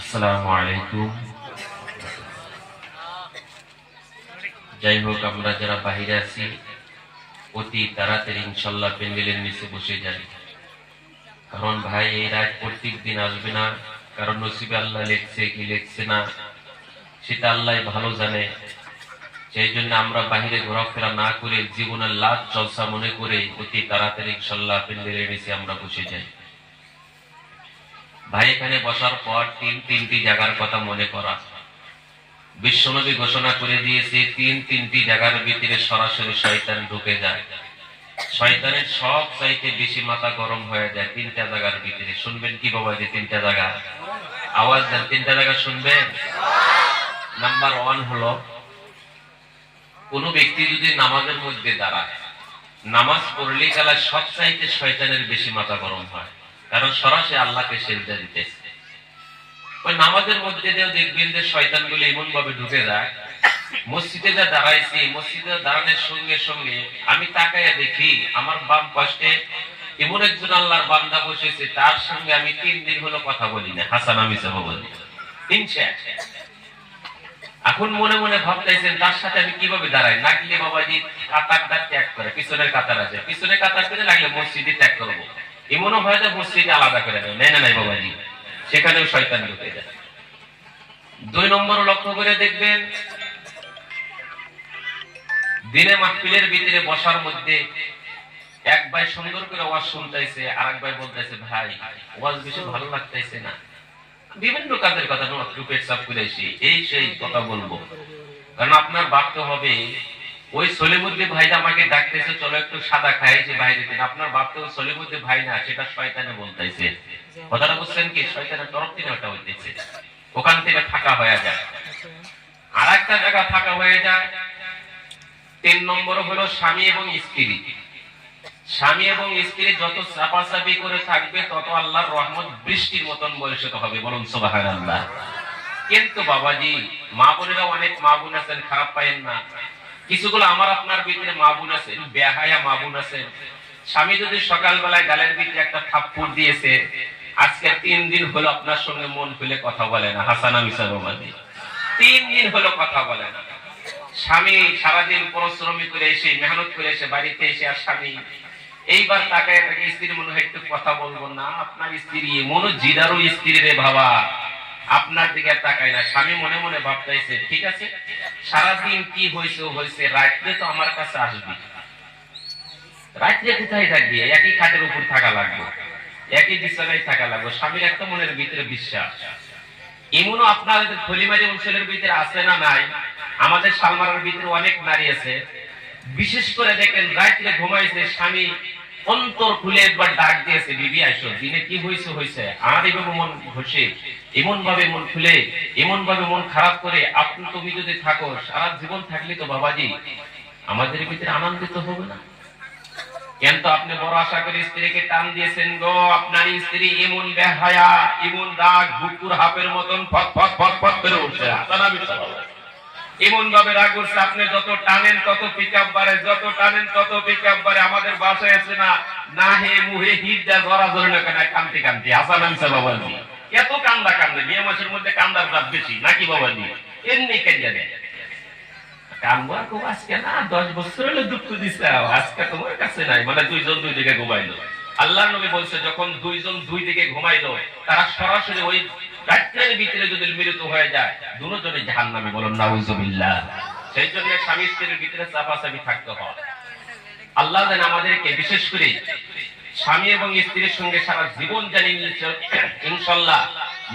আসসালামু আলাইকুম। যাই হোক, আমরা যারা বাহিরে আছি অতি তাড়াতাড়ি ইনশাল্লাহ প্যান্ডেলের নিচে বসে যাই। কারণ ভাই, এই রাত প্রত্যেক দিন আসবে না। কারণ নসিবে আল্লাহ লেখছে কি লেখছে না সেটা আল্লাহ ভালো জানে। সেই জন্য আমরা বাহিরে ঘোরাফেরা না করে জীবনের লাভ জলসা মনে করে অতি তাড়াতাড়ি ইনশাল্লাহ প্যান্ডেলের নিচে আমরা বসে যাই। ভাই, এখানে বসার পর তিনটি জায়গার কথা মনে করা। বিশ্বনবী ঘোষণা করে দিয়েছে তিনটি জায়গার ভিতরে সরাসরি শয়তান ঢুকে যায়। শয়তানের সব চাইতে বেশি মাথা গরম হয়ে যায় তিনটা জায়গার ভিতরে। শুনবেন কি বাবা, যে তিনটা জায়গা? আওয়াজ দেন, তিনটা জায়গা শুনবেন। নাম্বার 1 হলো, কোন ব্যক্তি যদি নামাজের মধ্যে দাঁড়ায়, নামাজ পড়লে গেলা সব চাইতে শয়তানের বেশি মাথা গরম হয়। কারণ সরাসরি আল্লাহকে সেজদা দিতেছে। ওই নামাজের মধ্যে দিয়েও দেখবেন যে শয়তান গুলো এমন ভাবে ঢুকে যায়। মসজিদে যা দাঁড়াইছি, মসজিদে দাঁড়ানোর সঙ্গে সঙ্গে আমি তাকাইয়া দেখি আমার বাম পাশে এমন একজন আল্লাহর বান্দা বসেছে, তার সঙ্গে আমি 3 দিন হলো কথা বলি না। হাসান আমি বলি এখন মনে মনে ভাবতেছেন তার সাথে আমি কিভাবে দাঁড়াই। নাকলে বাবাজি কাতারটা ত্যাগ করে, পিছনের কাতার আছে, পিছনের কাতার করে লাগলে মসজিদে ত্যাগ করবো, এমনও হয় যে মসজিদে আলাদা করে দেয়। নাই বাবাজি, সেখানেও শয়তান ঢুকে যায়। 2 নম্বর লক্ষ্য করে দেখবেন, দিনে মাহফিলের ভিতরে বসার মধ্যে এক ভাই সুন্দর করে ওয়াজ শুনতেছে, আর এক ভাই বলতেছে ভাই ওয়াজ বেশি ভালো লাগতেছে না, বিভিন্ন কাজের কথা পেটসাপ করে এসে এই সেই কথা বলবো। কারণ আপনার ভাবতে হবে ওই সলিমুদ্দি ভাইটা আমাকে ডাকতেছে চলো একটু সাদা খাইছে বাইরে দিন। আপনার ভাবতে ওই সলিমুদ্দি ভাই না, সেটা শয়তানে বলতেছে। কথাটা বুঝছেন কি? শয়তানের তরফ থেকে ওটা হইতেছে, ওখান থেকে ফাঁকা হয়ে যায়। আর একটা জায়গা ফাঁকা হয়ে যায়। 3 নম্বর হলো স্বামী এবং স্ত্রী। স্বামী এবং স্ত্রী যত চাপাচাপি করে থাকবে তত আল্লাহর রহমত বৃষ্টির মতন বর্ষিত হবে। বলুন সুবহানাল্লাহ। কিন্তু বাবাজি, মা বোনেরা অনেক মা বোন আছেন, খারাপ পাইেন না। কিছুগুলো আমার আপনার ভিতরে মা বোন আছেন, বেহায়া মা বোন আছেন। স্বামী যদি সকালবেলায় গালের ভিতরে একটা থাপ্পড় দিয়েছে, আজকে 3 দিন হলো আপনার সঙ্গে মন খুলে কথা বলে না। হাসানা মিসারবাদী 3 দিন হলো কথা বলে না। স্বামী সারাদিন পরিশ্রম করে এসে, মেহনত করে এসে বাড়িতে এসে, আর স্বামী এইবার তাকায় তাকে স্ত্রী মনে হয় একটু কথা বলবো না। আপনার স্ত্রী মনো জিদারও স্ত্রী রে বাবা, আপনার দিকে তাকায় না। স্বামী মনে মনে ভাবতেছে ঠিক আছে, সারাদিন কি হয়েছে, রাত্রে তো আমার কাছে আসবি। রাত্রে কোথায় থাকবি? একই খাটের উপর থাকা লাগবে, একই বিছানায় থাকা লাগবে। স্বামীর একটা মনের ভিতরে বিশ্বাস। এমনও আপনাদের খলিমারি অঞ্চলের ভিতরে আছে না নাই? আমাদের শালমারার ভিতরে অনেক নারী আছে, বিশেষ করে দেখেন রাত্রে ঘুমাইছে, স্বামী অন্তর খুলে একবার ডাক দিয়েছে বিবি আইসো, দিনে কি হয়েছে, আর এইভাবে মন ঘষে, এমন ভাবে মন খুলে, এমন ভাবে মন খারাপ করে তুমি যদি থাকো, সারা জীবন থাকলে তো বাবাজি আমাদের ভিতরে আনন্দিত হবে না? কেন তো আপনি বড় আশা করে স্ত্রীকে টান দিয়েছেন গো, আপনার স্ত্রী এমন বেহায়া, এমন রাগ বুকুর হাপের মতন ফট ফট ফট ফট করে উঠছে। এমন ভাবে রাগ করছে, আপনি যত টানেন তত পিকআপ বাড়ে, যত টানেন তত পিকআপ বাড়ে। আমাদের বাসায় আছে না, না হে মুহে হিট দেয় ধরা ধরে না কেন, কান্তি কান্তি হাসান আনসা বাবাজি এত কান্দে বিয়ে মাসের মধ্যে কান্দার দাঁত বেশি নাকি বাবাজি? এমনি কেঞ্জা দেয় কানবা খুব, আজকে না 10 বছর হলে দুঃখ দিছে, আজকে তোমার কাছে নাই। মানে 2 জন 2 দিকে ঘুমাইলো। আল্লাহর নবী বলছে যখন 2 জন 2 দিকে ঘুমাইলো, তারা সরাসরি ওই রাত্রের ভিতরে যদি মিলিত হয়ে যায়, দুজনে জাহান্নামে। বলুন নাউজুবিল্লাহ। সেই জন্য স্বামী স্ত্রীর ভিতরে চাপাচাপি থাকতে হয়। আল্লাহ যেন আমাদেরকে বিশেষ করে স্বামী এবং স্ত্রীর সঙ্গে সারা জীবন জানি ইনশাআল্লাহ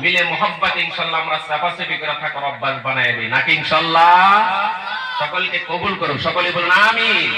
মিলে মোহাব্বত ইনশাআল্লাহ আমরা চাপাচাপি করে থাকার অভ্যাস বানায় দিই নাকি ইনশাআল্লাহ। সকলকে কবুল করুন, সকলে বলুন আমিন।